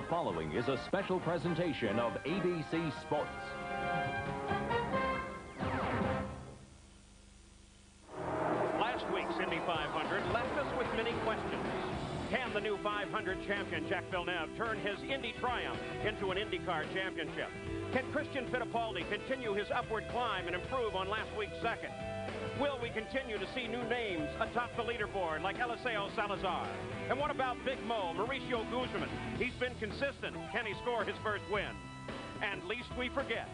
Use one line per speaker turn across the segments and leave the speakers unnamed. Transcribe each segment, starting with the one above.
The following is a special presentation of ABC Sports.
Last week's Indy 500 left us with many questions. Can the new 500 champion Jacques Villeneuve turn his Indy triumph into an IndyCar championship? Can Christian Fittipaldi continue his upward climb and improve on last week's second? Will we continue to see new names atop the leaderboard like Eliseo Salazar? And what about Big Mo, Mauricio Guzman? He's been consistent. Can he score his first win? And least we forget,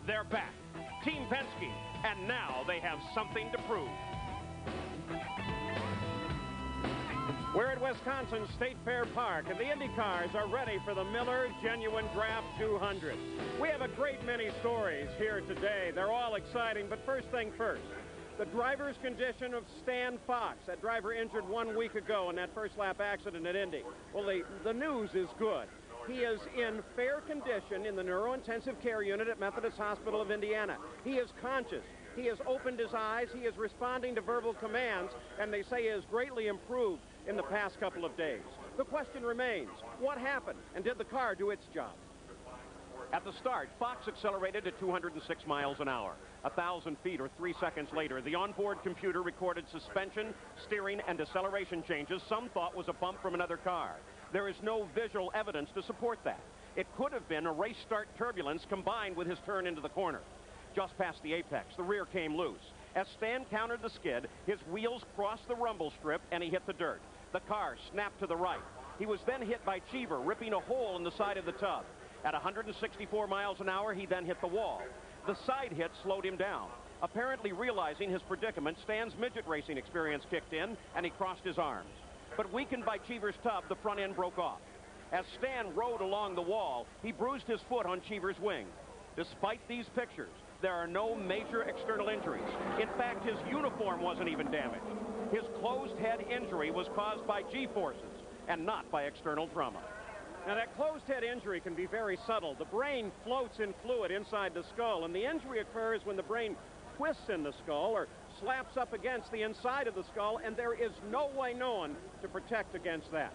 they're back. Team Penske, and now they have something to prove. We're at Wisconsin State Fair Park, and the Indy cars are ready for the Miller Genuine Draft 200. We have a great many stories here today. They're all exciting, but first thing first. The driver's condition of Stan Fox, that driver injured 1 week ago in that first lap accident at Indy. Well, the news is good. He is in fair condition in the neurointensive care unit at Methodist Hospital of Indiana. He is conscious. He has opened his eyes. He is responding to verbal commands, and they say he has greatly improved in the past couple of days. The question remains, what happened, and did the car do its job? At the start, Fox accelerated at 206 miles an hour. 1,000 feet or 3 seconds later, the onboard computer recorded suspension, steering, and deceleration changes some thought was a bump from another car. There is no visual evidence to support that. It could have been a race start turbulence combined with his turn into the corner. Just past the apex, the rear came loose. As Stan countered the skid, his wheels crossed the rumble strip and he hit the dirt. The car snapped to the right. He was then hit by Cheever, ripping a hole in the side of the tub. At 164 miles an hour, he then hit the wall. The side hit slowed him down. Apparently realizing his predicament, Stan's midget racing experience kicked in, and he crossed his arms. But weakened by Cheever's tub, the front end broke off. As Stan rode along the wall, he bruised his foot on Cheever's wing. Despite these pictures, there are no major external injuries. In fact, his uniform wasn't even damaged. His closed head injury was caused by G-forces and not by external trauma. Now, that closed head injury can be very subtle. The brain floats in fluid inside the skull, and the injury occurs when the brain twists in the skull or slaps up against the inside of the skull, and there is no way known to protect against that.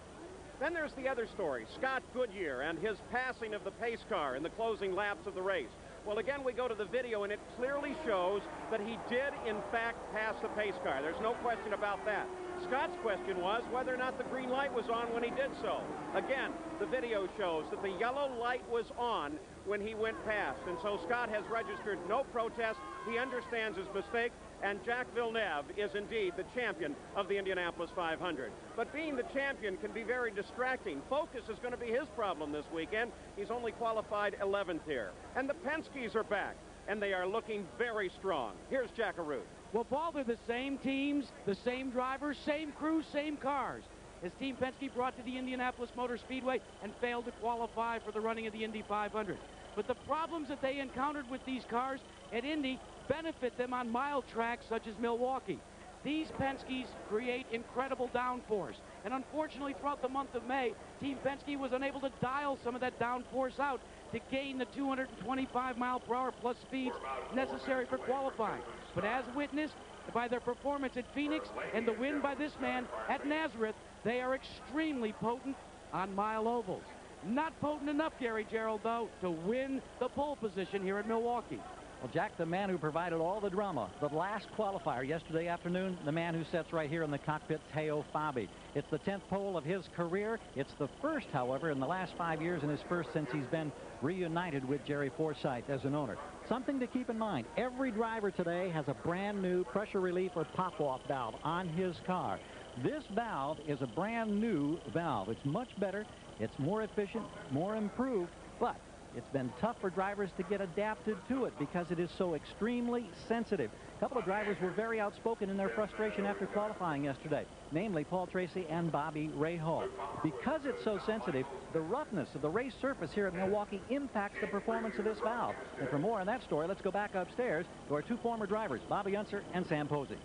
Then there's the other story, Scott Goodyear and his passing of the pace car in the closing laps of the race. Well, again, we go to the video, and it clearly shows that he did, in fact, pass the pace car. There's no question about that. Scott's question was whether or not the green light was on when he did so. Again, the video shows that the yellow light was on when he went past, and so Scott has registered no protest. He understands his mistake, and Jacques Villeneuve is indeed the champion of the Indianapolis 500. But being the champion can be very distracting. Focus is going to be his problem this weekend. He's only qualified 11th here. And the Penskes are back, and they are looking very strong. Here's Jack Arute.
Well, Paul, they're the same teams, the same drivers, same crews, same cars. As Team Penske brought to the Indianapolis Motor Speedway and failed to qualify for the running of the Indy 500. But the problems that they encountered with these cars at Indy benefit them on mile tracks such as Milwaukee. These Penskes create incredible downforce. And unfortunately, throughout the month of May, Team Penske was unable to dial some of that downforce out to gain the 225 mile per hour plus speeds necessary for qualifying. But as witnessed by their performance at Phoenix and the win by this man at Nazareth, they are extremely potent on mile ovals. Not potent enough, Gary Gerald, though, to win the pole position here at Milwaukee.
Well, Jack, the man who provided all the drama, the last qualifier yesterday afternoon, the man who sits right here in the cockpit, Teo Fabi. It's the 10th pole of his career. It's the first, however, in the last 5 years, and his first since he's been reunited with Jerry Forsythe as an owner. Something to keep in mind, every driver today has a brand new pressure relief or pop-off valve on his car. This valve is a brand new valve. It's much better, it's more efficient, more improved, but it's been tough for drivers to get adapted to it because it is so extremely sensitive. A couple of drivers were very outspoken in their frustration after qualifying yesterday, namely Paul Tracy and Bobby Rahal. Because it's so sensitive, the roughness of the race surface here at Milwaukee impacts the performance of this valve. And for more on that story, let's go back upstairs to our two former drivers, Bobby Unser and Sam Posey.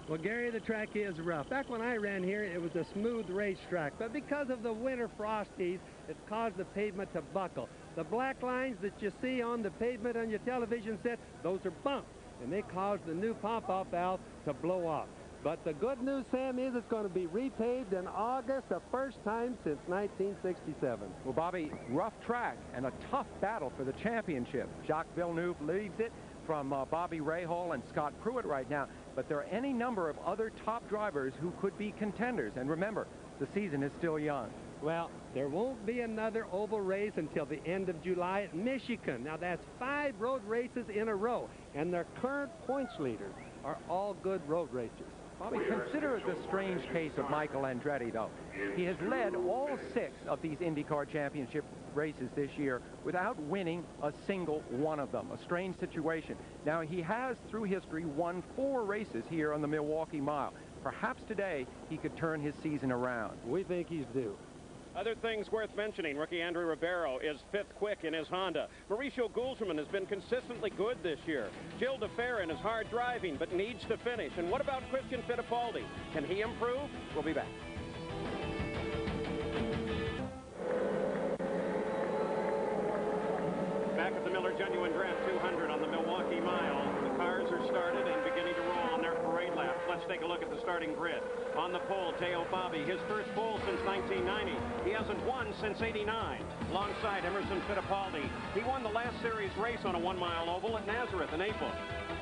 Well, Gary, the track is rough. Back when I ran here, it was a smooth racetrack, but because of the winter frosties, it's caused the pavement to buckle. The black lines that you see on the pavement on your television set, those are bumps, and they cause the new pop-off valve to blow off. But the good news, Sam, is it's going to be repaved in August, the first time since 1967.
Well, Bobby, rough track and a tough battle for the championship. Jacques Villeneuve leads it from Bobby Rahal and Scott Pruitt right now. But there are any number of other top drivers who could be contenders. And remember, the season is still young.
Well, there won't be another oval race until the end of July at Michigan. Now, that's 5 road races in a row, and their current points leaders are all good road racers.
Bobby, consider the strange case of Michael Andretti, though. He has led all 6 of these IndyCar Championship races this year without winning a single one of them. A strange situation. Now, he has, through history, won 4 races here on the Milwaukee Mile. Perhaps today he could turn his season around.
We think he's due.
Other things worth mentioning, rookie Andrew Ribeiro is 5th quick in his Honda. Mauricio Gulserman has been consistently good this year. Gil de Ferran is hard driving but needs to finish. And what about Christian Fittipaldi? Can he improve? We'll be back. Back at the Miller Genuine Draft 200 on the Milwaukee Mile. The cars are started and beginning to roll on their parade laps. Let's take a look at the starting grid. On the pole, Teo Fabi, his first pole since 1990. He hasn't won since '89. Alongside Emerson Fittipaldi, he won the last series race on a 1-mile oval at Nazareth in April.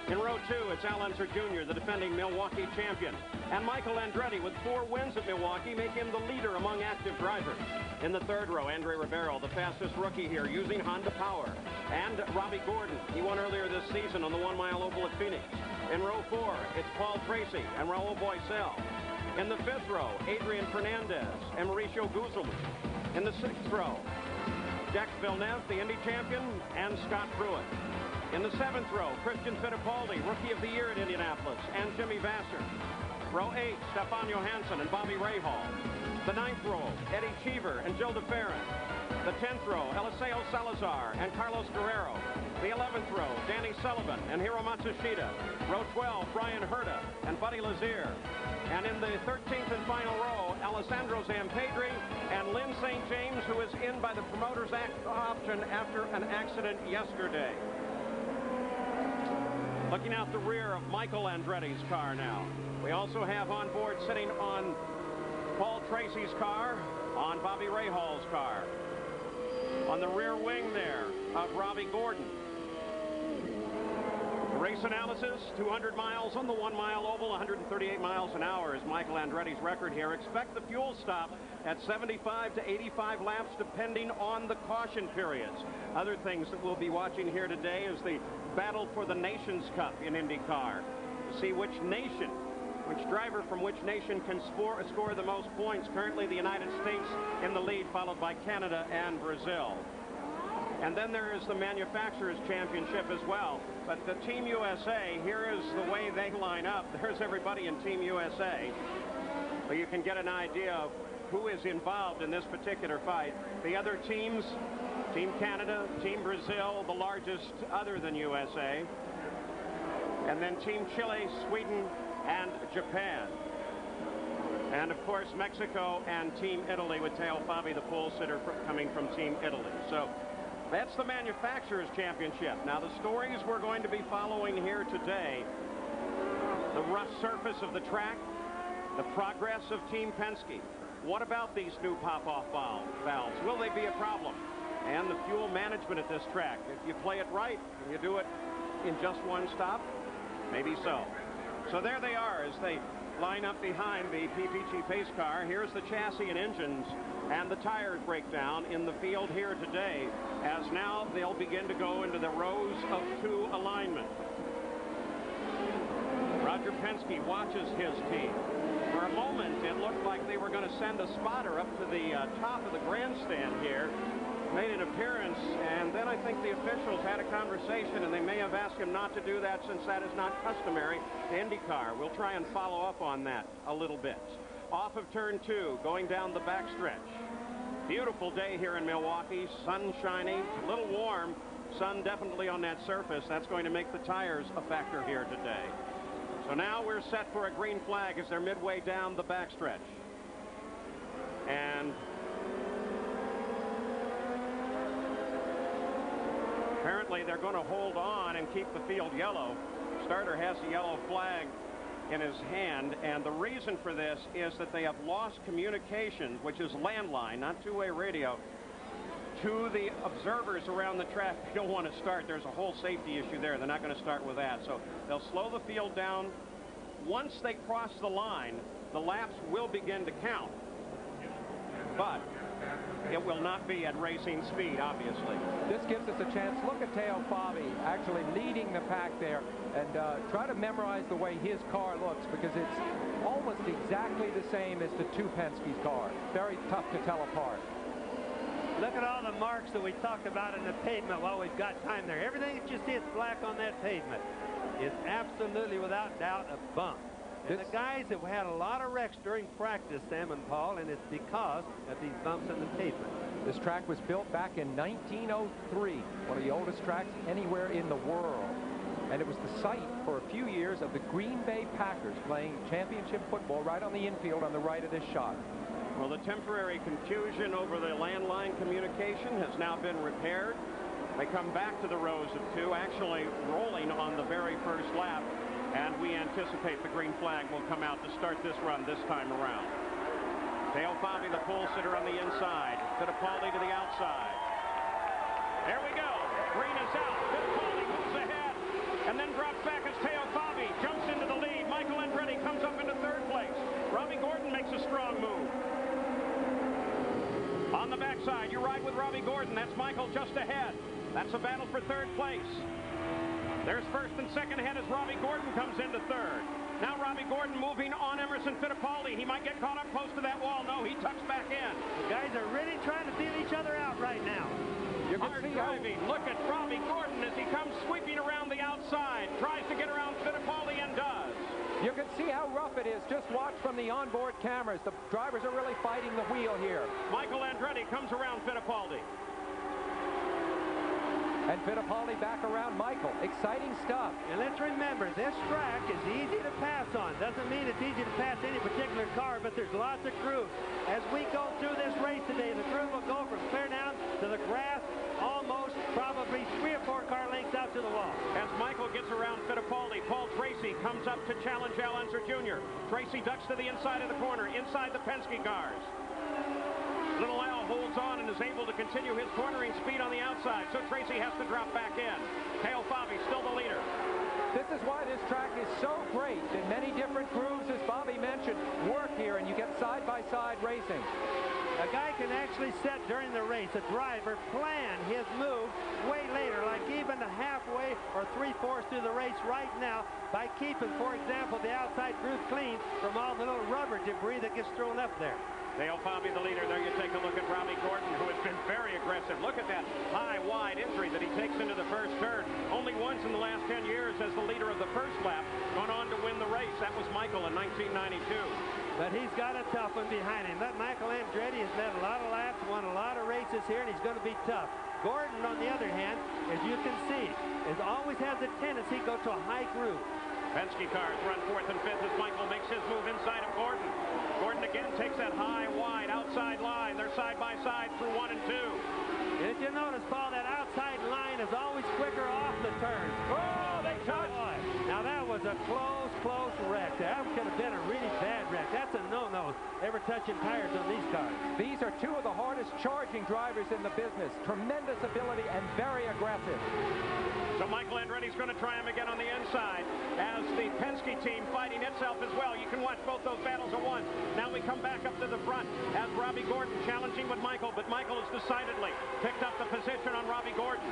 In row 2, it's Al Unser Jr., the defending Milwaukee champion. And Michael Andretti, with 4 wins at Milwaukee, make him the leader among active drivers. In the 3rd row, Andre Ribeiro, the fastest rookie here, using Honda power. And Robbie Gordon, he won earlier this season on the 1-mile oval at Phoenix. In row 4, it's Paul Tracy and Raul Boesel. In the 5th row, Adrian Fernandez and Mauricio Guzman. In the 6th row, Jacques Villeneuve, the Indy champion, and Scott Pruitt. In the 7th row, Christian Fittipaldi, Rookie of the Year at Indianapolis, and Jimmy Vasser. Row 8, Stefan Johansson and Bobby Rahal. The 9th row, Eddie Cheever and Gil de Ferran. The 10th row, Eliseo Salazar and Carlos Guerrero. The 11th row, Danny Sullivan and Hiro Matsushita. Row 12, Brian Herta and Buddy Lazier. And in the 13th and final row, Alessandro Zampedri and Lynn St. James, who is in by the promoter's option after an accident yesterday. Looking out the rear of Michael Andretti's car now. We also have on board, sitting on Paul Tracy's car, on Bobby Rahal's car. On the rear wing there of Robbie Gordon. Race analysis, 200 miles on the 1-mile oval, 138 miles an hour is Michael Andretti's record here. Expect the fuel stop at 75 to 85 laps depending on the caution periods. Other things that we'll be watching here today is the battle for the Nations Cup in IndyCar. To see which nation, which driver from which nation can score the most points. Currently the United States in the lead, followed by Canada and Brazil. And then there is the Manufacturers Championship as well. But the Team USA, here is the way they line up. There's everybody in Team USA. So you can get an idea of who is involved in this particular fight. The other teams, Team Canada, Team Brazil, the largest other than USA. And then Team Chile, Sweden, and Japan. And of course Mexico and Team Italy with Teo Fabi, the pole sitter, coming from Team Italy. So that's the Manufacturers Championship. Now the stories we're going to be following here today: the rough surface of the track, the progress of Team Penske. What about these new pop-off valves? Will they be a problem? And the fuel management at this track. If you play it right and you do it in just one stop, maybe so. So there they are as they line up behind the PPG pace car. Here's the chassis and engines and the tires breakdown in the field here today, as now they'll begin to go into the rows of 2 alignment. Roger Penske watches his team. For a moment, it looked like they were going to send a spotter up to the top of the grandstand here. Made an appearance, and then I think the officials had a conversation, and they may have asked him not to do that since that is not customary to IndyCar. We'll try and follow up on that a little bit. Off of turn 2, going down the backstretch. Beautiful day here in Milwaukee. Sun shining, a little warm. Sun definitely on that surface. That's going to make the tires a factor here today. So now we're set for a green flag as they're midway down the backstretch. And apparently they're going to hold on and keep the field yellow. Starter has a yellow flag in his hand, and the reason for this is that they have lost communication, which is landline, not two-way radio, to the observers around the track. They don't want to start. There's a whole safety issue there. They're not going to start with that. So they'll slow the field down. Once they cross the line, the laps will begin to count. But it will not be at racing speed, obviously.
This gives us a chance. Look at Teo Fabi actually leading the pack there, and try to memorize the way his car looks, because it's almost exactly the same as the two Penske's car. Very tough to tell apart.
Look at all the marks that we talked about in the pavement while we've got time there. Everything that you see is black on that pavement is absolutely, without doubt, a bump. And the guys have had a lot of wrecks during practice, Sam and Paul, and it's because of these bumps in the pavement.
This track was built back in 1903, one of the oldest tracks anywhere in the world. And it was the site for a few years of the Green Bay Packers playing championship football right on the infield on the right of this shot.
Well, the temporary confusion over the landline communication has now been repaired. They come back to the rows of two, actually rolling on the very first lap. And we anticipate the green flag will come out to start this run this time around. Teo Fabi, the pole sitter, on the inside. Fittipaldi to the outside. There we go. Green is out. Fittipaldi moves ahead and then drops back as Teo Fabi jumps into the lead. Michael Andretti comes up into third place. Robbie Gordon makes a strong move. On the backside, you ride with Robbie Gordon. That's Michael just ahead. That's a battle for third place. There's first and second ahead as Robbie Gordon comes into third. Now Robbie Gordon moving on Emerson Fittipaldi. He might get caught up close to that wall. No, he tucks back in.
The guys are really trying to feel each other out right now.
Hard driving. Look at Robbie Gordon as he comes sweeping around the outside. Tries to get around Fittipaldi and does.
You can see how rough it is. Just watch from the onboard cameras. The drivers are really fighting the wheel here.
Michael Andretti comes around Fittipaldi.
And Fittipaldi back around Michael. Exciting stuff.
And let's remember, this track is easy to pass on. Doesn't mean it's easy to pass any particular car, but there's lots of grooves. As we go through this race today, the groove will go from clear down to the grass, almost probably 3 or 4 car lengths out to the wall.
As Michael gets around Fittipaldi, Paul Tracy comes up to challenge Al Unser Jr. Tracy ducks to the inside of the corner, inside the Penske cars. Little Al holds on and is able to continue his cornering speed on the outside, so Tracy has to drop back in. Teo Fabi still the leader.
This is why this track is so great that many different grooves, as Bobby mentioned, work here, and you get side-by-side racing.
A guy can actually set during the race, a driver, plan his move way later, like even halfway or 3/4 through the race right now, by keeping, for example, the outside groove clean from all the little rubber debris that gets thrown up there.
Teo Fabi, the leader. There you take a look at Robbie Gordon, who has been very aggressive. Look at that high, wide entry that he takes into the first turn. Only once in the last 10 years has the leader of the first lap gone on to win the race. That was Michael in 1992.
But he's got a tough one behind him. That Michael Andretti has led a lot of laps, won a lot of races here, and he's going to be tough. Gordon, on the other hand, as you can see, always has a tendency to go to a high groove.
Penske cars run 4th and 5th as Michael makes his move inside of Gordon. Gordon again takes that high, wide, outside line. They're side by side through 1 and 2.
And if you notice, Paul, that outside line is always quicker off the turns.
Oh, they touched.
Now that was a close wreck. That could have been a really bad wreck. That's a no-no, ever touching tires on these cars.
These are two of the hardest charging drivers in the business. Tremendous ability and very aggressive.
So Michael Andretti's going to try him again on the inside as the Penske team fighting itself as well. You can watch both those battles at once. Now we come back up to the front as Robbie Gordon challenging with Michael, but Michael has decidedly picked up the position on Robbie Gordon.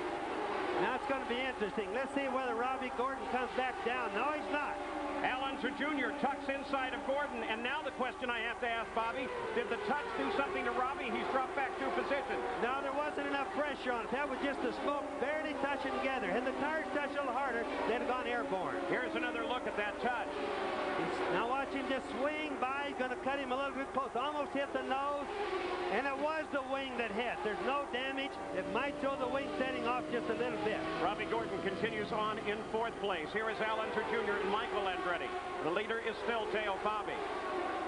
Now it's going to be interesting. Let's see whether Robbie Gordon comes back down. No, he's not.
Al Unser Jr. tucks inside of Gordon, and now the question I have to ask Bobby, did the touch do something to Robbie? He's dropped back 2 positions.
No, there wasn't enough pressure on it. That was just the smoke barely touching together. Had the tires touched a little harder, they'd have gone airborne.
Here's another look at that touch.
Now watch him just swing by. He's going to cut him a little bit close. Almost hit the nose. And it was the wing that hit. There's no damage. It might throw the wing setting off just a little bit.
Robbie Gordon continues on in 4th place. Here is Al Unser Jr. and Michael Andretti. The leader is still Teo Fabi.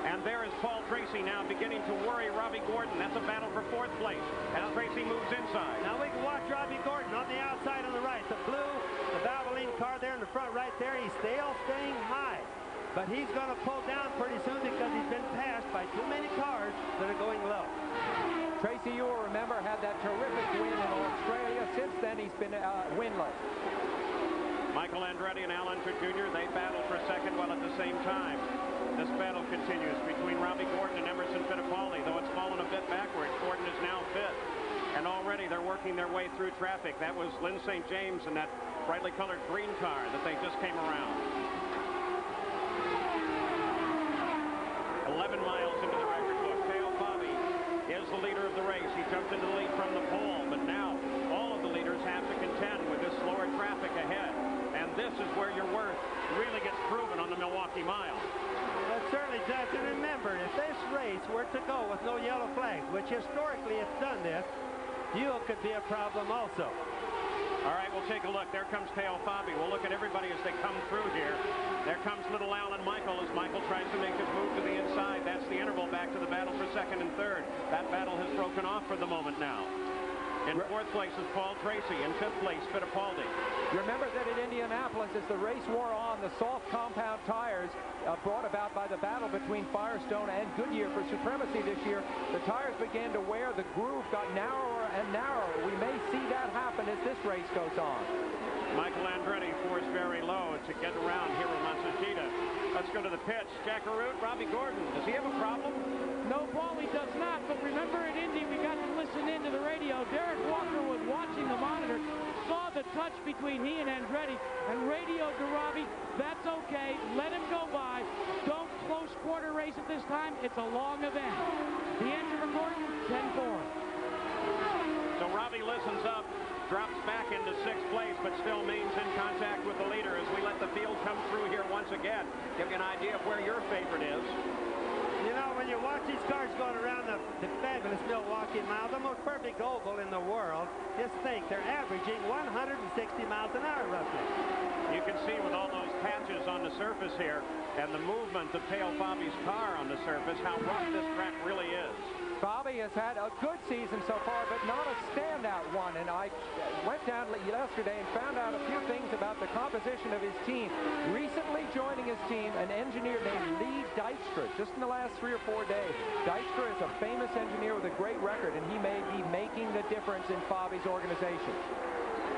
And there is Paul Tracy now beginning to worry Robbie Gordon. That's a battle for 4th place as Tracy moves inside.
Now we can watch Robbie Gordon on the outside on the right. The blue, the Valvoline car there in the front right there. He's still staying high. but he's going to pull down pretty soon because he's been passed by too many cars that are going low.
Tracy, you will remember, had that terrific win in Australia. Since then, he's been winless.
Michael Andretti and Al Unser Jr., they battle for second, while at the same time, this battle continues between Robbie Gordon and Emerson Fittipaldi. Though it's fallen a bit backwards, Gordon is now fifth. And already they're working their way through traffic. That was Lynn St. James in that brightly colored green car that they just came around. 11 miles into the record book. Theo Fabi is the leader of the race. He jumped into the lead from the pole, but now all of the leaders have to contend with this slower traffic ahead. And this is where your worth really gets proven on the Milwaukee Mile.
It certainly does. And remember, if this race were to go with no yellow flags, which historically it's done this, fuel could be a problem also.
All right, we'll take a look. There comes Theo Fabi. We'll look at everybody as they come through here. There comes little Al and Michael as Michael tries to make his move to the inside. That's the interval back to the battle for second and third. That battle has broken off for the moment now. In fourth place is Paul Tracy. In fifth place, Fittipaldi.
Remember that in Indianapolis, as the race wore on, the soft compound tires brought about by the battle between Firestone and Goodyear for supremacy this year, the tires began to wear. The groove got narrower and narrower. We may see that happen as this race goes on.
Michael Andretti forced very low to get around here with Matsushita. Let's go to the pitch. Jack Arute, Robbie Gordon. Does he have a problem?
No, Paul, he does not. But remember at Indy, we got to listen into the radio. Derek Walker was watching the monitor, saw the touch between he and Andretti, and radioed to Robbie, that's okay, let him go by. Don't close quarter race at this time. It's a long event. The answer for Gordon, 10-4.
So Robbie listens up, drops back into sixth place, but still remains in contact with the leader as we let the field come through here once again. Give you an idea of where your favorite is.
You know, when you watch these cars going around the fabulous Milwaukee Mile, the most perfect oval in the world, just think they're averaging 160 miles an hour roughly.
You can see with all those patches on the surface here and the movement of Theo Fabi's car on the surface, how rough this track really is.
Fabi has had a good season so far, but not a standout one. And I went down yesterday and found out a few things about the composition of his team. Recently joining his team, an engineer named Lee Dykstra, just in the last 3 or 4 days. Dykstra is a famous engineer with a great record, and he may be making the difference in Fabi's organization.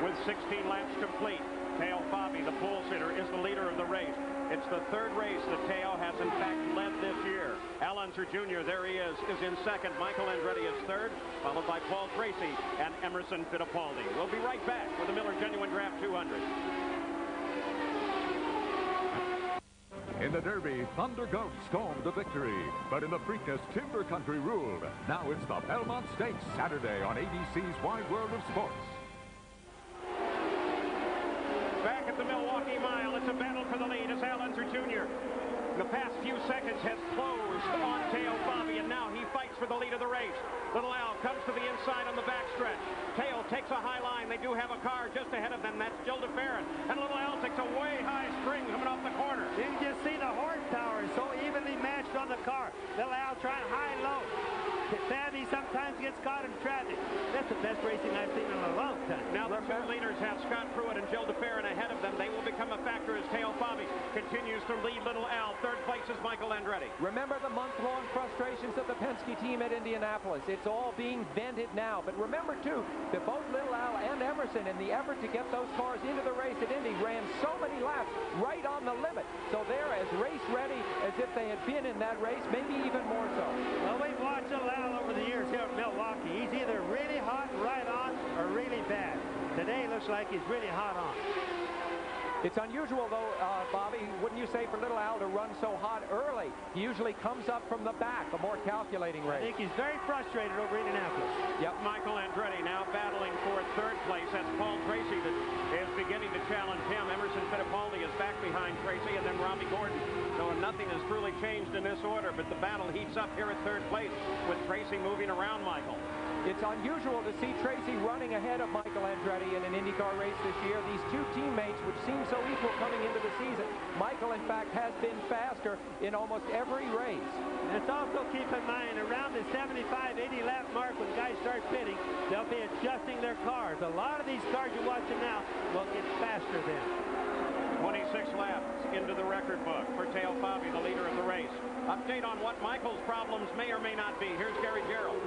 With 16 laps complete, Theo Fabi, the pole sitter, is the leader of the race. It's the third race that Theo has, in fact, led this year. Al Unser Jr., there he is in second. Michael Andretti is third, followed by Paul Tracy and Emerson Fittipaldi. We'll be right back with the Miller Genuine Draft 200.
In the Derby, Thunder Gulch stormed the victory. But in the Preakness, Timber Country ruled. Now it's the Belmont Stakes Saturday on ABC's Wide World of Sports.
Back at the Milwaukee Mile, it's a battle for the lead as Al Unser Jr. The past few seconds has closed on Theo Fabi, and now he fights for the lead of the race. Little Al comes to the inside on the backstretch. Theo takes a high line. They do have a car just ahead of them. That's Jill DeFerrin. And Little Al takes a way high string coming off the corner.
You can just see the horsepower is so evenly matched on the car. Little Al trying high-low. Fabi sometimes gets caught in traffic. That's the best racing I've seen in a long time.
Now the two leaders have Scott Pruitt and Jill DeFerrin ahead of them. They will become a factor as Theo Fabi continues to lead Little Al. Third place is Michael Andretti.
Remember the month-long frustrations of the Penske team at Indianapolis. It's all being vented now. But remember, too, that both Little Al and Emerson, in the effort to get those cars into the race at Indy, ran so many laps right on the limit. So they're as race-ready as if they had been in that race, maybe even more so.
Well, we've watched Little Al over the years here at Milwaukee. He's either really hot right on or really bad. Today looks like he's really hot on.
It's unusual, though, Bobby, wouldn't you say, for Little Al to run so hot early? He usually comes up from the back, a more calculating race.
I think he's very frustrated over Indianapolis.
Yep. Michael Andretti now battling for third place. That's Paul Tracy that is beginning to challenge him. Emerson Fittipaldi is back behind Tracy, and then Robbie Gordon. So nothing has truly changed in this order, but the battle heats up here at third place with Tracy moving around Michael.
It's unusual to see Tracy running ahead of Michael Andretti in an IndyCar race this year. These two teammates, which seem so equal coming into the season. Michael, in fact, has been faster in almost every race.
Let's also keep in mind, around the 75, 80 lap mark, when guys start pitting, they'll be adjusting their cars. A lot of these cars you're watching now will get faster then.
20 26 laps into the record book for Teo Fabi, the leader of the race. Update on what Michael's problems may or may not be. Here's Gary Gerald.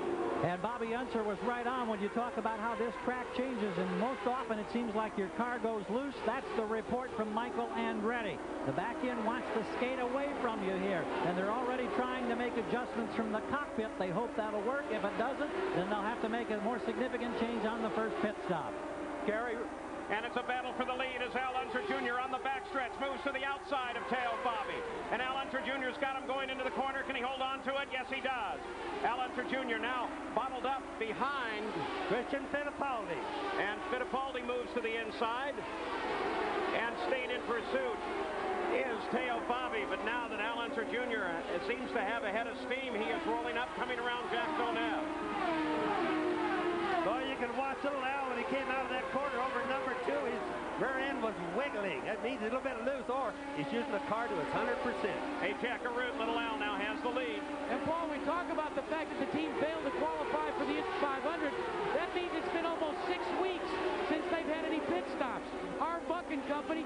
And Bobby Unser was right on when you talk about how this track changes, and most often it seems like your car goes loose. That's the report from Michael Andretti. The back end wants to skate away from you here, and they're already trying to make adjustments from the cockpit. They hope that'll work. If it doesn't, then they'll have to make a more significant change on the first pit stop.
Gary.
And it's a battle for the lead as Al Unser Jr. on the backstretch moves to the outside of Teo Fabi. And Al Unser Jr.'s got him going into the corner. Can he hold on to it? Yes, he does. Al Unser Jr. now bottled up behind
Christian Fittipaldi.
And Fittipaldi moves to the inside. And staying in pursuit is Teo Fabi. But now that Al Unser Jr. Seems to have a head of steam, he is rolling up, coming around Jack Donnell.
Boy, you can watch little Al when he came out of that corner over number 2. His rear end was wiggling. That means he's a little bit loose, or he's using the car to its 100%.
Hey, Jackaroot, little Al now has the lead.
And Paul, we talk about the fact that the team failed to qualify for the Indy 500. That means it's been almost 6 weeks since they've had any pit stops. Our Bucking company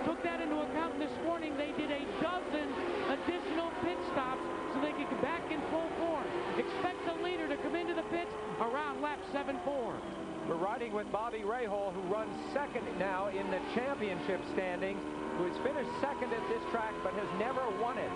took that into account this morning. They did a dozen additional pit stops so they could get back in full form. Expect the leader to come into the pits around lap 7-4.
We're riding with Bobby Rahal, who runs second now in the championship standings, who has finished second at this track but has never won it.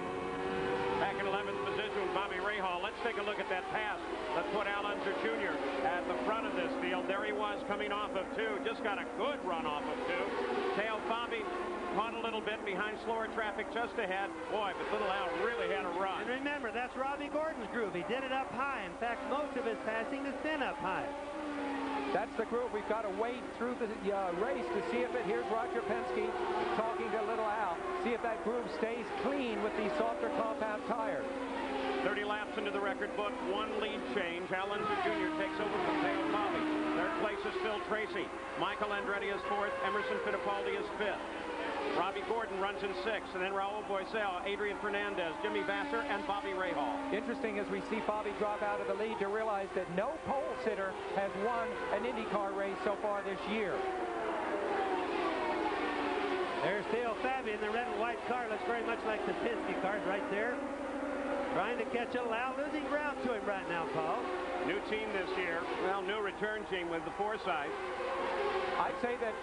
Back in 11th position with Bobby Rahal. Let's take a look at that pass that put Al Unser Jr. at the front of this field. There he was coming off of 2. Just got a good run off of 2. Teo Fabi caught a little bit behind slower traffic just ahead. Boy, but little Al really had a run.
And remember, that's Robbie Gordon's groove. He did it up high. In fact, most of his passing has been up high.
That's the groove. We've got to wait through the race to see if it. Here's Roger Penske talking to little Al. See if that groove stays clean with these softer compound tires.
30 laps into the record book, 1 lead change. Al Unser Jr. takes over from Teo Fabi. Third place is Phil Tracy. Michael Andretti is 4th. Emerson Fittipaldi is 5th. Robbie Gordon runs in 6th, and then Raul Boisel, Adrian Fernandez, Jimmy Vasser, and Bobby Rahal.
Interesting as we see Fabi drop out of the lead to realize that no pole sitter has won an IndyCar race so far this year.
There's Teo Fabi in the red and white car. Looks very much like the Penske cars right there. Trying to catch a Al, losing ground to him right now, Paul.
New team this year. Well, new return team with the Forsythe.
I'd say that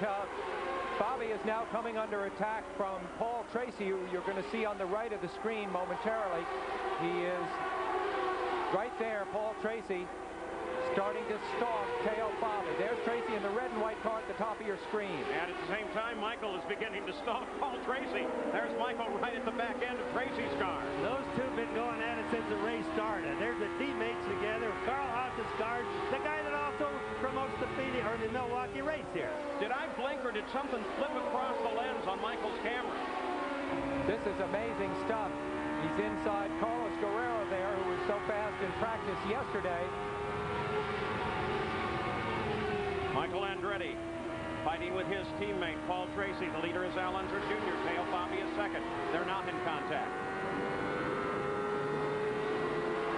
Fabi is now coming under attack from Paul Tracy, who you're going to see on the right of the screen momentarily. He is right there, Paul Tracy, starting to stalk Teo Fabi. There's Tracy in the red and white car at the top of your screen.
And at the same time, Michael is beginning to stalk Paul Tracy. There's Michael right at the back end of Tracy's car.
Those two have been going at it since the race started. There's the teammates together. Carl Haas's car, the guy that also promotes the Milwaukee race here.
Did I blink or did something flip across the lens on Michael's camera?
This is amazing stuff. He's inside Carlos Guerrero there, who was so fast in practice yesterday.
Michael Andretti fighting with his teammate Paul Tracy. The leader is Al Unser Jr. Teo Fabi is 2nd. They're not in contact.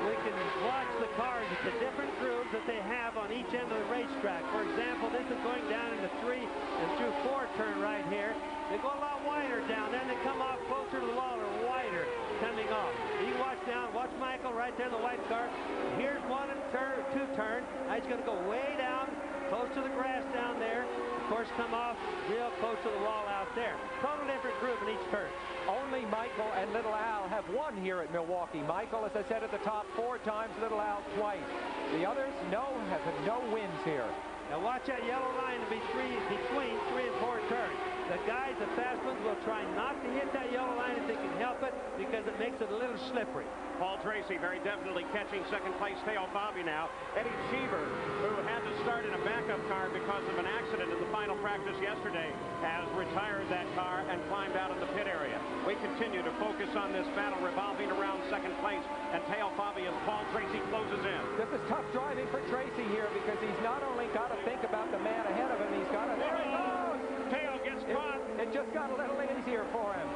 We can watch the cars at the different grooves that they have on each end of the racetrack. For example, this is going down into 3 and through 4 turn right here. They go a lot wider down, then they come off closer to the wall or wider coming off. You watch down, watch Michael right there in the white car. Here's 1 and 2 turn. Now he's going to go way down, close to the grass down there. Of course, come off real close to the wall out there. Total different group in each turn.
Only Michael and Little Al have won here at Milwaukee. Michael, as I said, at the top 4 times, Little Al twice. The others, have no wins here.
Now watch that yellow line between 3 and 4 turns. The guys, the fast ones, will try not to hit that yellow line if they can help it because it makes it a little slippery.
Paul Tracy very definitely catching 2nd place. Teo Fabi now. Eddie Cheever, who had to start in a backup car because of an accident in the final practice yesterday, has retired that car and climbed out of the pit area. We continue to focus on this battle revolving around 2nd place, and Teo Fabi as Paul Tracy closes in.
This is tough driving for Tracy here because he's not only got to think about the man ahead of him, he's got to... There he goes!
Teo gets caught.
It just got a little easier for him.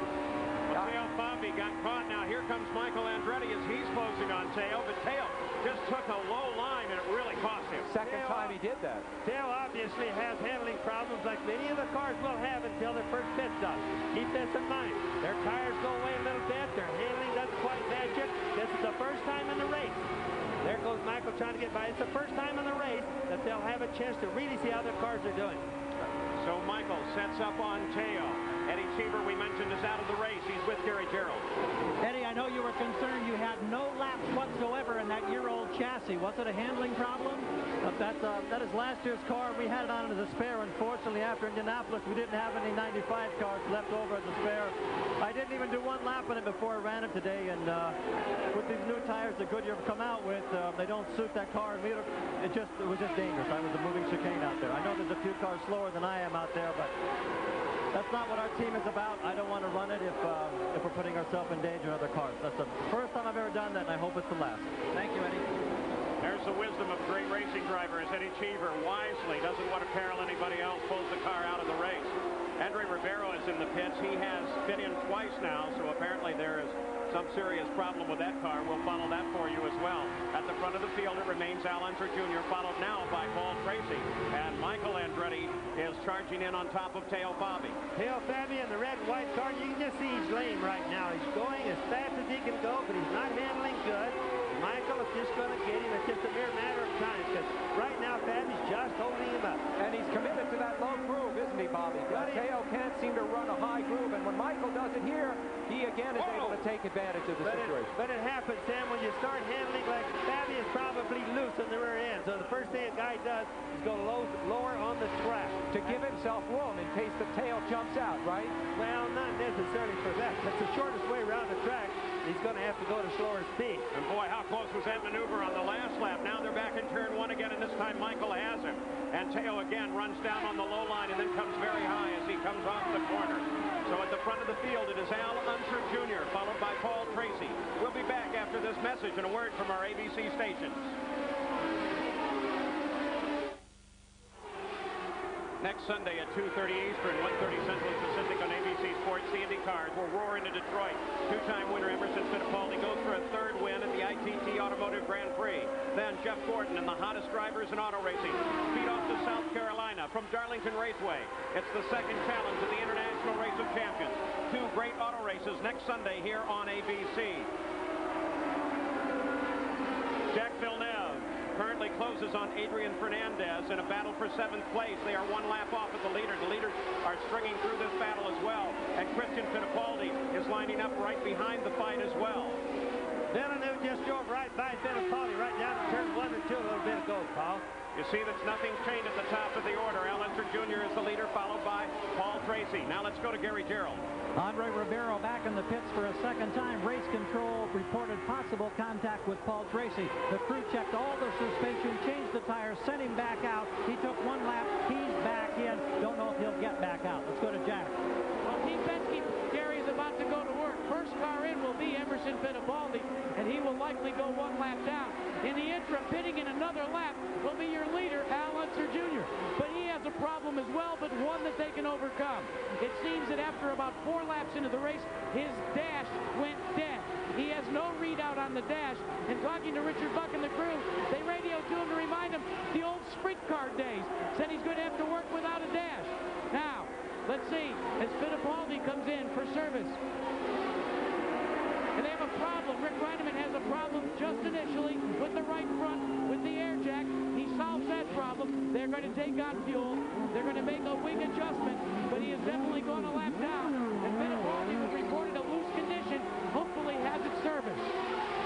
Well, Teo Fabi got caught. Now here comes Michael Andretti as he's closing on Teo, but Teo just took a low line, and it really cost him.
Second time he did that.
Dale obviously has handling problems like many of the cars will have until their first pit stop. Keep this in mind. Their tires go away a little bit. Their handling doesn't quite match it. This is the first time in the race. There goes Michael trying to get by. It's the first time in the race that they'll have a chance to really see how their cars are doing.
So Michael sets up on Teo. Eddie Cheever, we mentioned, is out of the race. He's with Gary Gerald.
Eddie, I know you were concerned you had no laps whatsoever in that year-old chassis. Was it a handling problem?
That is last year's car. We had it on as a spare. Unfortunately, after Indianapolis, we didn't have any 95 cars left over as a spare. I didn't even do one lap on it before I ran it today, and with these new tires that Goodyear have come out with, they don't suit that car. It was just dangerous. I was a moving chicane out there. I know there's a few cars slower than I am out there, but that's not what our team is about. I don't want to run it if we're putting ourselves in danger in other cars. That's the first time I've ever done that, and I hope it's the last.
Thank you, Eddie.
There's the wisdom of great racing drivers. Eddie Cheever wisely doesn't want to peril anybody else, pulls the car out of the race. Andre Ribeiro is in the pits. He has been in twice now, so apparently there is some serious problem with that car. We'll follow that for you as well. At the front of the field, it remains Al Unser Jr., followed now by Paul Tracy. And Michael Andretti is charging in on top of Teo Fabi.
Teo Fabi in the red and white car. You can just see he's lame right now. He's going as fast as he can go, but he's not handling good. Michael is just going to get him. It's just a mere matter of time, because right now Fabi's just holding him up.
And he's committed to that low groove, isn't he, Bobby? Teo can't seem to run a high groove, and when Michael does it here, he again is able to take advantage of the situation.
But it happens, Sam, when you start handling like Fabi is probably loose in the rear end. So the first thing a guy does is go lower on the track.
To give himself room in case the tail jumps out, right?
Well, not necessarily for that. That's the shortest way around the track. He's going to have to go to slower speed.
And boy, how close was that maneuver on the last lap. Now they're back in turn one again, and this time Michael has him. And Teo again runs down on the low line and then comes very high as he comes off the corner. So at the front of the field, it is Al Unser Jr., followed by Paul Tracy. We'll be back after this message and a word from our ABC stations. Next Sunday at 2:30 Eastern, 1:30 Central Pacific on ABC Sports, the Indy cars will roar into Detroit. Two-time winner Emerson Fittipaldi goes for a third win at the ITT Automotive Grand Prix. Then Jeff Gordon and the hottest drivers in auto racing speed off to South Carolina from Darlington Raceway. It's the second challenge of the International Race of Champions. Two great auto races next Sunday here on ABC. Jack Villeneuve currently closes on Adrian Fernandez in a battle for 7th place. They are one lap off of the leader. The leaders are stringing through this battle as well. And Christian Fittipaldi is lining up right behind the fight as well.
Villeneuve just drove right by Fittipaldi right down to turn 1 and 2 a little bit ago, Paul.
You see that's nothing's changed at the top of the order. Al Unser Jr. is the leader, followed by Paul Tracy. Now let's go to Gary Gerald.
Andre Ribeiro back in the pits for a second time. Race control reported possible contact with Paul Tracy. The crew checked all the suspension, changed the tires, sent him back out. He took one lap. He's back in. Don't know if he'll get back out. Let's go to Jack.
Well, Team Penske, Gary, is about to go to work. First car in will be Emerson Fittipaldi, and he will likely go one lap down. In the interim, pitting in another lap will be your leader, Al Unser Jr. But he has a problem as well, but one that they can overcome. It seems that after about 4 laps into the race, his dash went dead. He has no readout on the dash. And talking to Richard Buck and the crew, they radioed to him to remind him the old sprint car days. Said he's going to have to work without a dash. Now, let's see, as Fittipaldi comes in for service. And they have a problem. Rick Reineman has a problem just initially with the right front, with the air jack. He solves that problem. They're going to take on fuel. They're going to make a wing adjustment, but he is definitely going to lap down. And Fittipaldi was reported a loose condition. Hopefully has it serviced.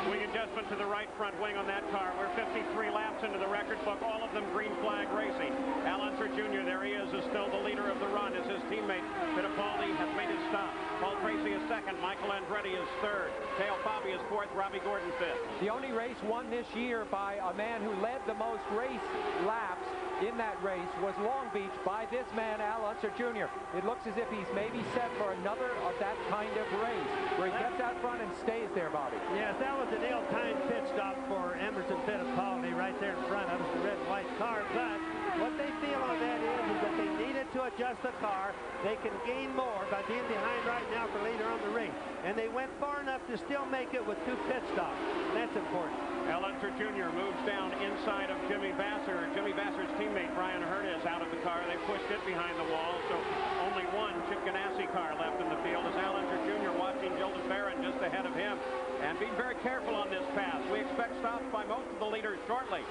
Wing adjustment to the right front wing on that car. We're 53 laps into the record book, all of them green flag racing. Al Unser Jr., there he is still the leader of the run as his teammate Fittipaldi has made his stop. Paul Tracy is second. Michael Andretti is third. Teo Fabi is fourth. Robbie Gordon fifth.
The only race won this year by a man who led the most race laps in that race was Long Beach by this man, Al Unser Jr. It looks as if he's maybe set for another of that kind of race, where he gets out front and stays there, Bobby.
Yes, that was an ill-timed pit stop for Emerson Fittipaldi right there in front of us, the red and white car. But what they feel on that is that they needed to adjust the car. They can gain more by being behind right now for later on the race. And they went far enough to still make it with 2 pit stops. And that's important.
Al Unser Jr. moves down inside of Jimmy Vasser. Jimmy Vasser's teammate Brian Hurt is out of the car. They pushed it behind the wall, so only one Chip Ganassi car left in the field as Al Unser Jr. watching Gildas Barron just ahead of him. And being very careful on this pass. We expect stops by most of the leaders shortly.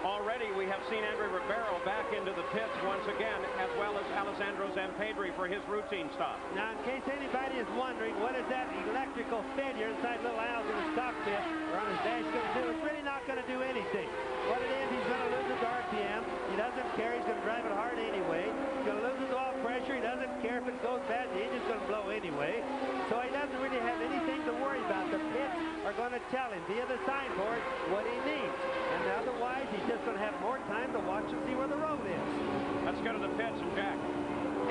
Already we have seen Andre Ribeiro back into the pits once again, as well as Alessandro Zampedri for his routine stop.
Now, in case anybody is wondering, what is that electrical failure inside little Al's in his cockpit or on his dash going to do? It's really not going to do anything. What it is, he's going to lose his RPM. He doesn't care. He's going to drive it hard anyway. He's going to lose his oil pressure. He doesn't care if it goes bad. The engine's going to blow anyway. So he doesn't really have anything to worry about. The pits are going to tell him via the signboard what he needs. And otherwise, he's just going to have more time to watch and see where the road is.
Let's go to the pits and Jack.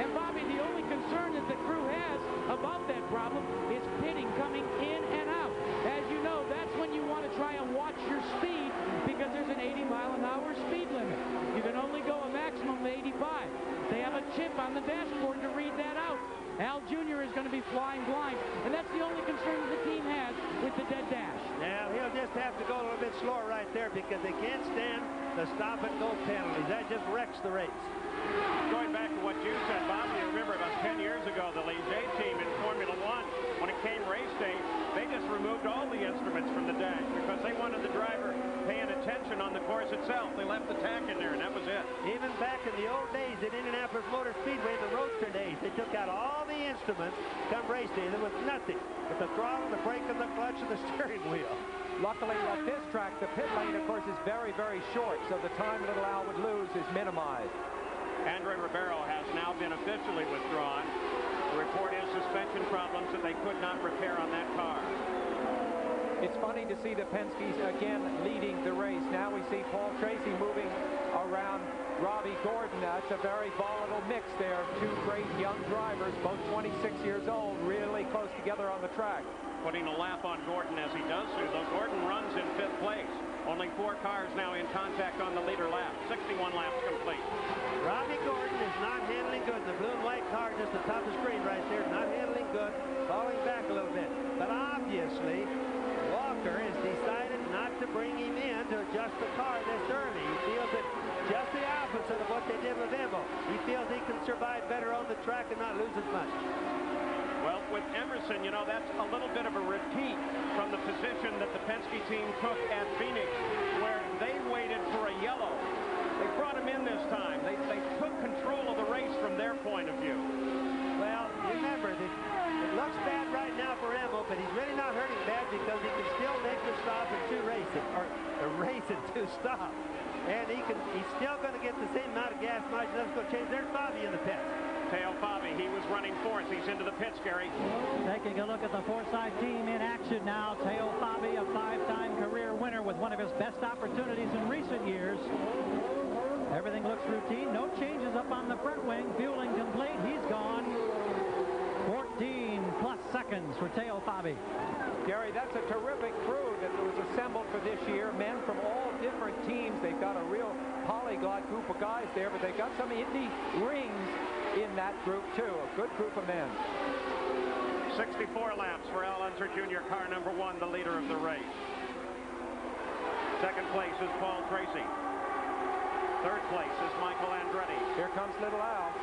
And Bobby, the only concern that the crew has about that problem is pitting coming in and out. As you know, that's when you want to try and watch your speed because there's an 80-mile-an-hour speed limit. You can only go a maximum of 85. They have a chip on the dashboard to read that out. Al Jr. is going to be flying blind, and that's the only concern the team has with the dead dash.
Now, he'll just have to go a little bit slower right there because they can't stand the stop-and-go penalties. That just wrecks the race.
Going back to what you said, Bob, you remember about 10 years ago, the Ligier team in Formula One, when it came race day, they just removed all the instruments from the dash because they wanted the driver paying attention on the course itself. They left the tack in there, and that was it.
Even back in the old days at Indianapolis Motor Speedway, the roadster days, they took out all the instruments come race day. There was nothing but the throttle, the brake, and the clutch, and the steering wheel.
Luckily, at this track, the pit lane, of course, is very, very short, so the time little Al would lose is minimized.
Andre Ribeiro has now been officially withdrawn. The report is suspension problems that they could not repair on that car.
It's funny to see the Penske's again leading the race. Now we see Paul Tracy moving around Robbie Gordon. That's a very volatile mix there. Two great young drivers, both 26 years old, really close together on the track.
Putting a lap on Gordon as he does so, though Gordon runs in 5th place. Only 4 cars now in contact on the leader lap. 61 laps complete.
Robbie Gordon is not handling good. The blue and white car just atop the screen right there, not handling good, falling back a little bit. But obviously, Walker has decided not to bring him in to adjust the car this early. He feels it just the opposite of what they did with Emmo. He feels he can survive better on the track and not lose as much.
Well, with Emerson, you know, that's a little bit of a repeat from the position that the Penske team took at Phoenix, where they waited for a yellow. They brought him in this time. They took control of the race from their point of view.
Well, remember, it looks bad right now for Emmo, but he's really not hurting bad because he can still make the stop in 2 races, or a race in 2 stops. And he's still going to get the same amount of gas mileage. That's going to change. There's Bobby in the pits.
Teo Fabi, he was running 4th. He's into the pits, Gary.
Taking a look at the Forsythe team in action now. Teo Fabi, a 5-time career winner with one of his best opportunities in recent years. Everything looks routine. No changes up on the front wing. Fueling complete. He's gone. 14+ seconds for Teo Fabi.
Gary, that's a terrific crew that was assembled for this year. Men from all different teams. They've got a real polyglot group of guys there, but they've got some Indy rings in that group, too. A good group of men.
64 laps for Al Unser Jr., car number 1, the leader of the race. 2nd place is Paul Tracy. 3rd place is Michael Andretti.
Here comes little Al.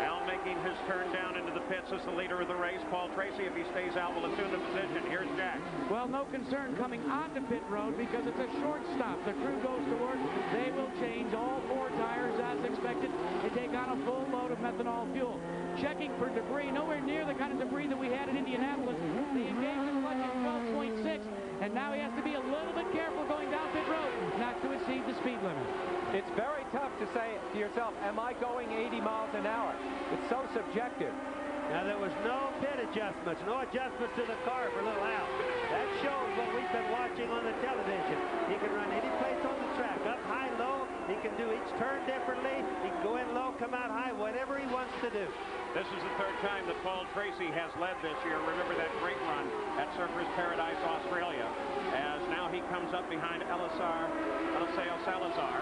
Al making his turn down into the pits as the leader of the race. Paul Tracy, if he stays out, will assume the position. Here's Jack.
Well, no concern coming onto pit road because it's a short stop. The crew goes to work. They will change all 4 tires as expected and take on a full load of methanol fuel. Checking for debris, nowhere near the kind of debris that we had in Indianapolis. They engaged the clutch at 12.6, and now he has to be a little bit careful going down pit road not to exceed the speed limit.
It's very tough to say to yourself, am I going 80 miles an hour? It's so subjective.
Now, there was no pit adjustments, no adjustments to the car for little Al. That shows what we've been watching on the television. He can run any place on the track, up, high, low. He can do each turn differently. He can go in low, come out high, whatever he wants to do.
This is the 3rd time that Paul Tracy has led this year. Remember that great run at Surfers Paradise, Australia, as now he comes up behind Eliseo Salazar,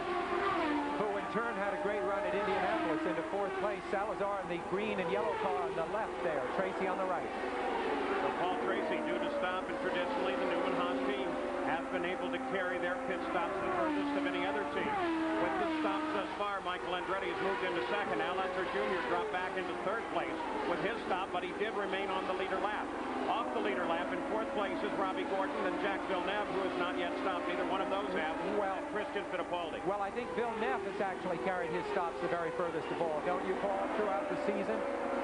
who in turn had a great run at Indianapolis into 4th place. Salazar in the green and yellow car on the left there. Tracy on the right.
So Paul Tracy due to stop, and traditionally the Newman Haas team have been able to carry their pit stops the furthest of any other team. With the stops thus far, Michael Andretti has moved into second. Al Unser Jr. dropped back into third place with his stop, but he did remain on the leader lap. Off the leader lap in fourth place is Robbie Gordon and Jacques Villeneuve, who has not yet stopped. Neither one of those have. Well, Christian Fittipaldi.
Well, I think Villeneuve has actually carried his stops the very furthest of all. Don't you, Paul, throughout the season?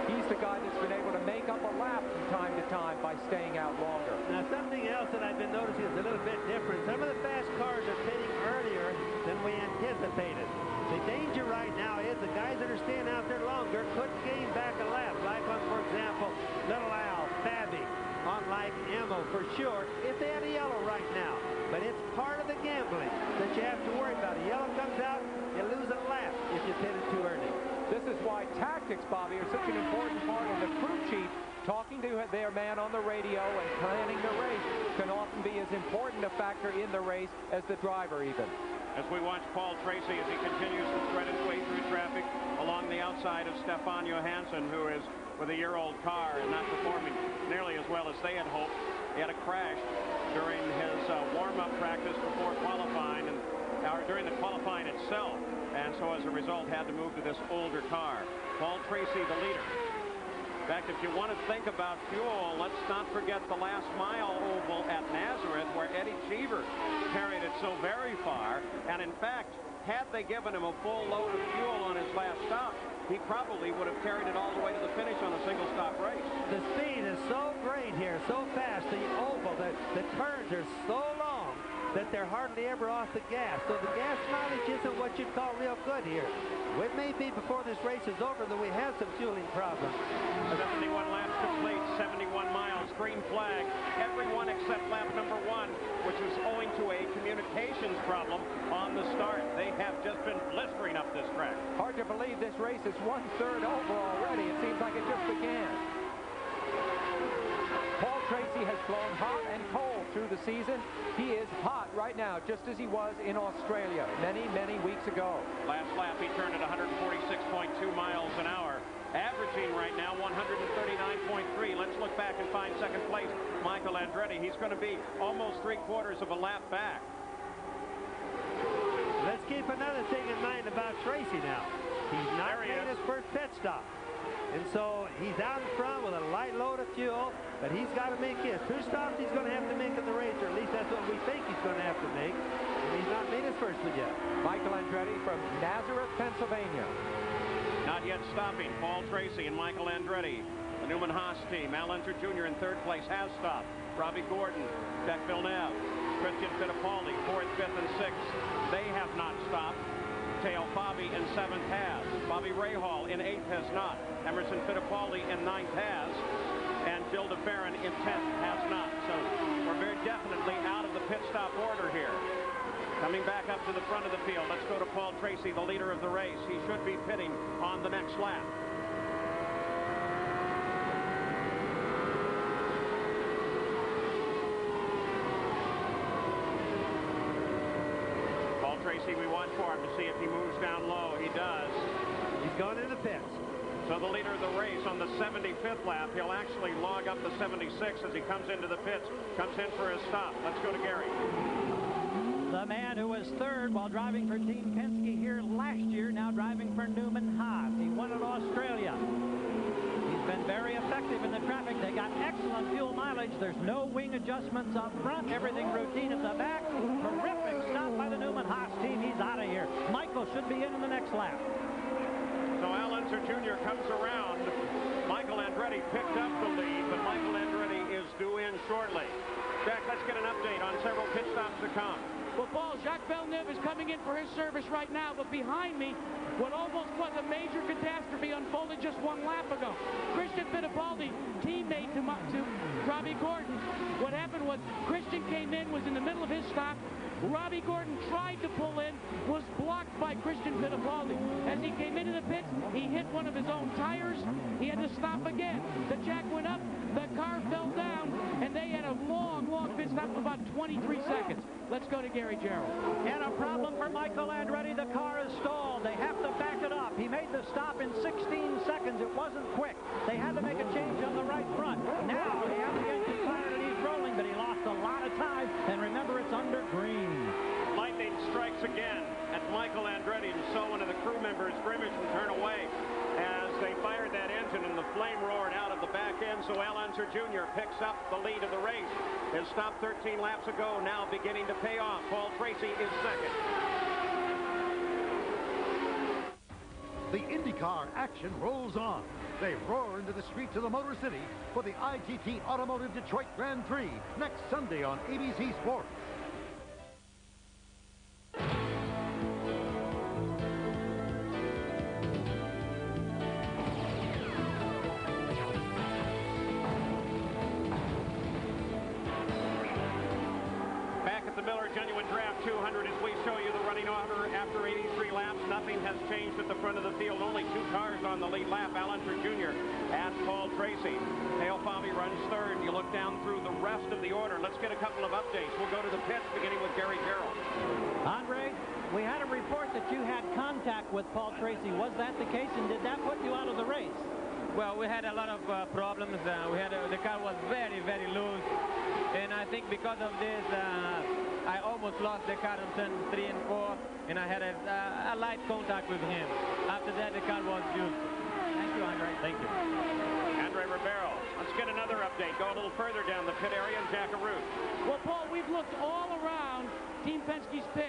He's the guy that's been able to make up a lap from time to time by staying out longer.
Now, something else that I've been noticing is a little bit different. Some of the fast cars are pitting earlier than we anticipated. The danger right now is the guys that are staying out there longer could gain back a lap, like on, for example, Little Al, Fabi, unlike Emmo for sure, if they had a yellow right now. But it's part of the gambling that you have to worry about. A yellow comes out, you lose a lap if you pit it too early.
This is why tactics, Bobby, are such an important part of the crew chief. Talking to their man on the radio and planning the race can often be as important a factor in the race as the driver even.
As we watch Paul Tracy as he continues to thread his way through traffic along the outside of Stefan Johansson, who is with a year-old car and not performing nearly as well as they had hoped. He had a crash during his warm-up practice before qualifying, and during the qualifying itself, and so as a result had to move to this older car. Paul Tracy, the leader. In fact, if you want to think about fuel, let's not forget the last mile oval at Nazareth, where Eddie Cheever carried it so very far. And in fact, had they given him a full load of fuel on his last stop, he probably would have carried it all the way to the finish on a single stop race.
The speed is so great here, so fast. The oval, the turns are so long that they're hardly ever off the gas. So the gas mileage isn't what you'd call real good here. It may be before this race is over that we have some fueling problems.
71 laps complete, 71 miles, green flag. Everyone except lap number 1, which was owing to a communications problem on the start. They have just been blistering up this track.
Hard to believe this race is 1/3 over already. It seems like it just began. Paul Tracy has blown hot and cold through the season. He is hot right now, just as he was in Australia many, many weeks ago.
Last lap, he turned at 146.2 miles an hour, averaging right now 139.3. Let's look back and find second place, Michael Andretti. He's going to be almost 3/4 of a lap back.
Let's keep another thing in mind about Tracy now. He's not made his first pit stop. And so he's out in front with a light load of fuel, but he's got to make his. 2 stops he's going to have to make in the race, or at least that's what we think he's going to have to make. And he's not made his first one yet.
Michael Andretti from Nazareth, Pennsylvania.
Not yet stopping. Paul Tracy and Michael Andretti. The Newman Haas team. Al Unser Jr. in third place has stopped. Robbie Gordon, Jacques Villeneuve, Christian Fittipaldi, 4th, 5th, and 6th. They have not stopped. Teo Fabi in 7th has. Bobby Rahal in 8th has not. Emerson Fittipaldi in 9th has. And Gilles de Ferran in 10th has not. So we're very definitely out of the pit stop order here. Coming back up to the front of the field, let's go to Paul Tracy, the leader of the race. He should be pitting on the next lap. Tracy, we watch for him to see if he moves down low. He does.
He's going in the pits.
So the leader of the race on the 75th lap, he'll actually log up the 76 as he comes into the pits, comes in for his stop. Let's go to Gary.
The man who was 3rd while driving for Team Penske here last year, now driving for Newman Haas. He won in Australia. He's been very effective in the traffic. They got excellent fuel mileage. There's no wing adjustments up front. Everything routine at the back. Terrific stop by the Newman Haas team. He's out of here. Michael should be in the next lap.
So Al Unser Jr. comes around. Michael Andretti picked up the lead, but Michael Andretti is due in shortly. Jack, let's get an update on several pit stops to come.
Well, Paul, Jacques Villeneuve is coming in for his service right now, but behind me, what almost was a major catastrophe unfolded just 1 lap ago. Christian Fittipaldi, teammate to Robbie Gordon. What happened was Christian came in, was in the middle of his stop. Robbie Gordon tried to pull in, was blocked by Christian Fittipaldi. As he came into the pits, he hit one of his own tires. He had to stop again. The jack went up, the car fell down, and they had a long, long pit stop of about 23 seconds. Let's go to Gary Gerald.
And a problem for Michael Andretti. The car is stalled. They have to back it up. He made the stop in 16 seconds. It wasn't quick. They had to make a change on the right front. Now, the engine fired and he's rolling, but he lost a lot lot of time. And remember, it's under green.
Lightning strikes again at Michael Andretti, and so one of the crew members grimaced and turned away as they fired that engine, and the flame roared out of the back end. So Al Unser Jr. picks up the lead of the race. His stop 13 laps ago now beginning to pay off. Paul Tracy is second.
The IndyCar action rolls on. They roar into the streets of the Motor City for the ITT Automotive Detroit Grand Prix next Sunday on ABC Sports.
Back at the Miller Genuine Draft 200 as we show you the running order after 83 laps. Nothing has changed at the front of the field. Only 2 cars on the lead lap. Al Unser Jr. and Paul Tracy. Hale Fabi runs third. You look down through the rest of the order. Let's get a couple of updates. We'll go to the pits, beginning with Gary Gerald.
Andre, we had a report that you had contact with Paul Tracy. Was that the case, and did that put you out of the race?
Well, we had a lot of problems. The car was very, very loose. And I think because of this, I almost lost the car on turn 3 and 4. And I had a light contact with him. After that, the car was used.
Thank you, Andre.
Thank you.
Andre Ribeiro. Let's get another update. Go a little further down the pit area and Jack Arute.
Well, Paul, we've looked all around Team Penske's pit.